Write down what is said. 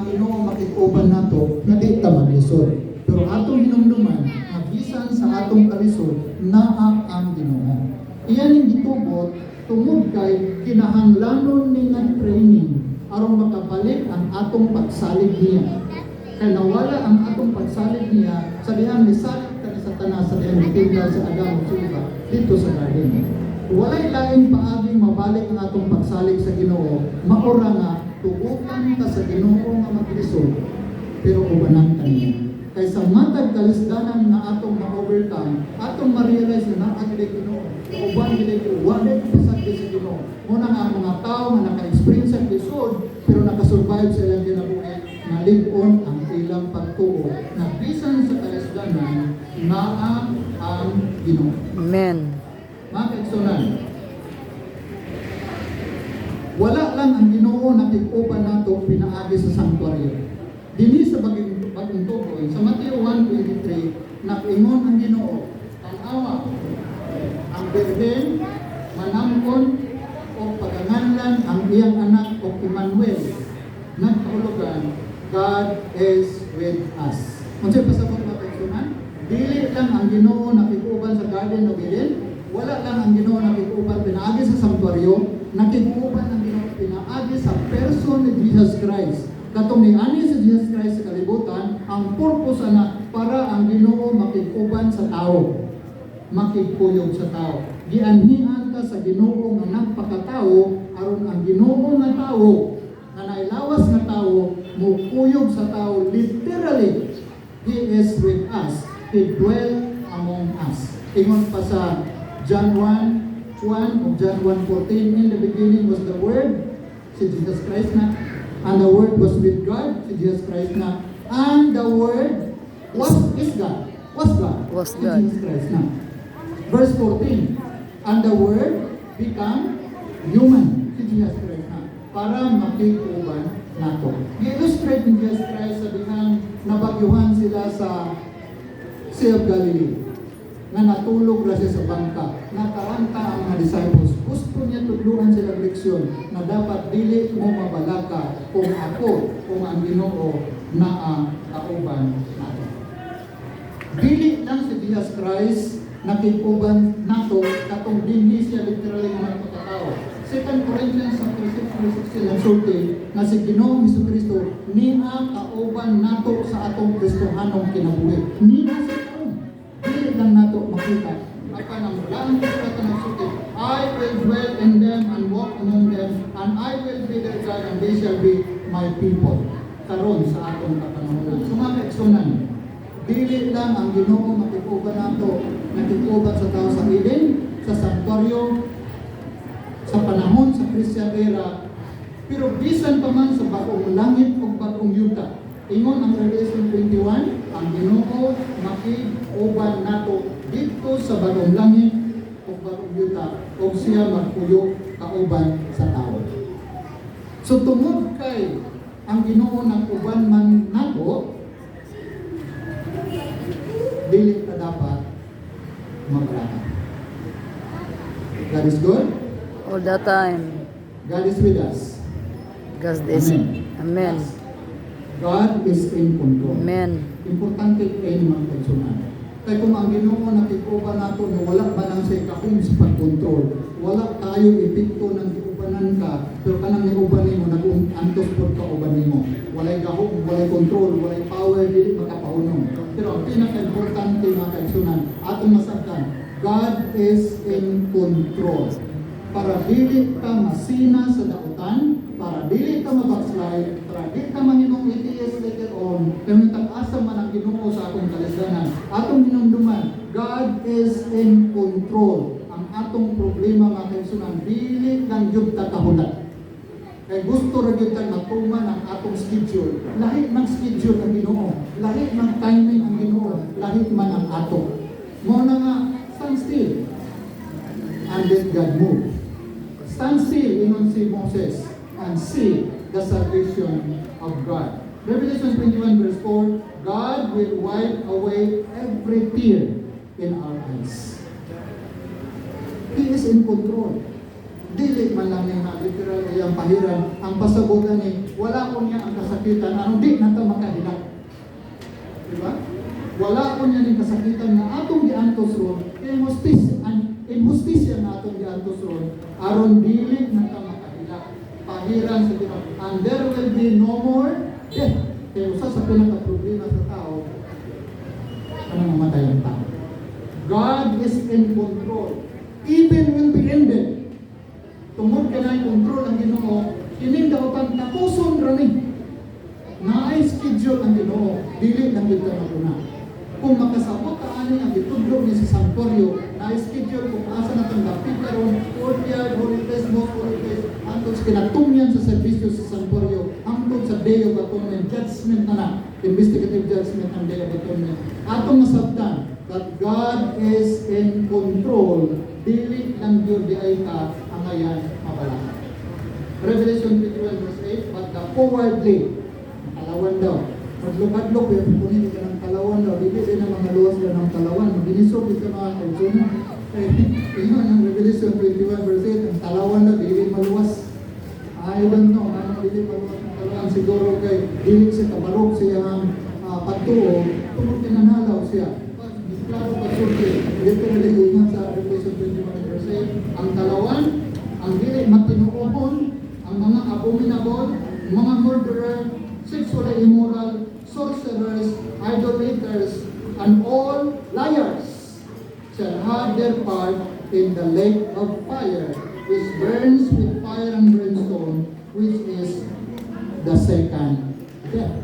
ang Ginoo makikuban nato na di ta maglisod. Pero atong hinumduman nga bisan sa atong kalisod naa ang Ginoo. Iyan yung gitubot tungod kay kinahanglanon ni nga training aron makabalik ang atong pagsalig niya. Kay nawala ang atong pagsalig niya sa dihang nisalig ka ni Satanas sa dihang nitinggal sa Adam ug Eva dito sa garden. Walay laing paaging mabalik ang atong pagsalig sa Ginoo, maura nga tugutan ta sa Ginoo nga maglisod, pero ubanan ta niya. Kay sa matag kalisdanan na atong ma-overcome, atong ma-realize na naagilay Ginoo, uban gilay Ginoo, walay pasagdi sa Ginoo. Muna nga ang mga tao nga naka-experience sa lisod, pero nakasurvive sa ilang kinabuhi, nalig-on ang ilang pagtuo na bisan sa kalisdanan naa ang Ginoo. Amen. Mga kaigsunan, wala lang ang Ginoo na tikuban nato pinaagi sa sanctuary. Dini sa bagong tukoy, sa Mateo 1:23, nag-ingon ang Ginoo, tanawa, ang Birhen, manamkon, o paganganlan ang iyang anak o Emmanuel, nagkahulugan, God is with us. Kung sa'yo pasabot mga kaigsunan, dili lang ang Ginoo nakikuban sa Garden of Eden, wala lang ang Ginoo nakikuban pinaagi sa sanctuaryo, nakikuban ang Ginoo pinaagi sa person ni Jesus Christ. Katong ni ani sa Jesus Christ sa kalibutan, ang purpose na para ang Ginoo makikuban sa tao, makikuyog sa tao. Gianhian ka sa Ginoo nga nagpakatao aron ang Ginoo nga tao nga nailawas nga tao mukuyog sa tao literally. He is with us. He dwell among us. Ingon pa sa John 1:1 o John 1:14, in the beginning was the Word, si Jesus Christ na, and the Word was with God, si Jesus Christ na, and the Word is God. Was Si God. Jesus Christ na. Verse 14, and the Word become human, si Jesus Christ na, para makikuban nato. I-illustrate ni Jesus Christ sa dihang nabagyuhan sila sa Sea of Galilee, na natulog na siya sa bangka, nataranta ang mga disciples. Gusto niya tudluan sila leksyon na dapat dili mo mabalaka kung ako, kung ang Ginoo na ang kauban nato. Dili lang si Jesus Christ nakikuban nato katong dinhi siya literally nga nagpakatao. 2 Corinthians 6:16 nagsulti na si Ginoong Hesukristo niya kauban nato sa atong Kristohanong kinabuhi. Niya sa dili lang nato makita apan ang lang sa nagsulti, I will dwell in them and walk among them, and I will be their God and they shall be my people. Karon sa atong kapanahonan. So mga kaigsunan, dili lang ang Ginoo makikuban nato, nakikuban sa tao sa Eden, sa sanctuaryo, sa panahon sa Christian era, pero bisan pa man sa bagong langit o bagong yuta. Ingon ang Revelation 21, ang Ginoo makikuban nato dito sa bagong langit o bagong yuta o siya magpuyo kauban sa tao. So tungod kay ang Ginoo nag-uban man nato, dili ta dapat magrata. God is good. All the time. God is with us. God is. Amen. Amen. God is in control. Amen. Importante kayo mga kaigsunan. Kaya kung ang Ginoo nakikuban nato na wala ba nang sa ikahong sa pag-control, wala tayo epekto ng giubanan ka, pero kanang niuban nimo nag-antos pod ka uban nimo. Walay gahom, walay control, walay power, dili makapahunong. Pero ang pinaka-importante mga kaigsunan, atong masabtan, God is in control. Para dili ka masina sa dautan, para dili ka mabackslide, para dili ka manginong ATS later on, kaya tag-asa man ang Ginoo sa akong kalisdanan. Atong hinumduman, God is in control. Ang atong problema mga kaigsunan, dili lang yun tatahunan. Kaya gusto rin yun tayo matuman ang atong schedule. Lahit man schedule ang Ginoo, lahit man timing ang Ginoo, lahit man ang ato. Muna nga, stand still and let God move. Stand still, ingon si Moses, and see the salvation of God. Revelation 21 verse 4, God will wipe away every tear in our eyes. He is in control. dili man lang niya literal iyang pahiran, ang pasabutan ni wala ko niya ang kasakitan, ano di na ito makahinak. Diba? Wala ko niya ng kasakitan na atong giantos ron, injustisya na atong giantos ron, aron dili na ito makahinak. Pahiran sa Ginoo. And there will be no more death. Kaya usa sa pinaka-problema sa tao, anong mamatay ang tao. God is in control. Even will be ended. Tungod ka na yung control ang Ginoo, kining daotan tapuson rani. Na-schedule ang Ginoo, dili lang kita maguna. Kung makasabot ka ani ang itudlog ni sa Santorio, na-schedule kung asa na itong dapitaron, courtyard, holy place, most holy place, hangtod sa kinatungyan sa serbisyo sa Santorio, hangtod sa Day of Atonement, judgment na na, investigative judgment ang Day of Atonement. Atong masabtan that God is in control, dili lang yun di ay ka ang ayan mabalakan. Revelation 21 verse 8, but the cowardly, kalawan daw, maglukad-luk, kunin ka ng kalawan daw, dili din ang mga luwas ka ng kalawan, ginisog ito mga konsumo. Tingnan ang Revelation 21 verse 8, ang kalawan daw, dili maluwas. I don't know, anong dili maluwas ng kalawan, siguro kay dili siya kabarok siyang patuo, tungkol pinanalaw siya. Klaro pasulti, dito nalilingan sa Revelation 21 verse 8, ang kalawan, ang dili matinuohon, ang mga abominable, mga murderer, sexually immoral, sorcerers, idolaters, and all liars shall have their part in the lake of fire, which burns with fire and brimstone, which is the second death.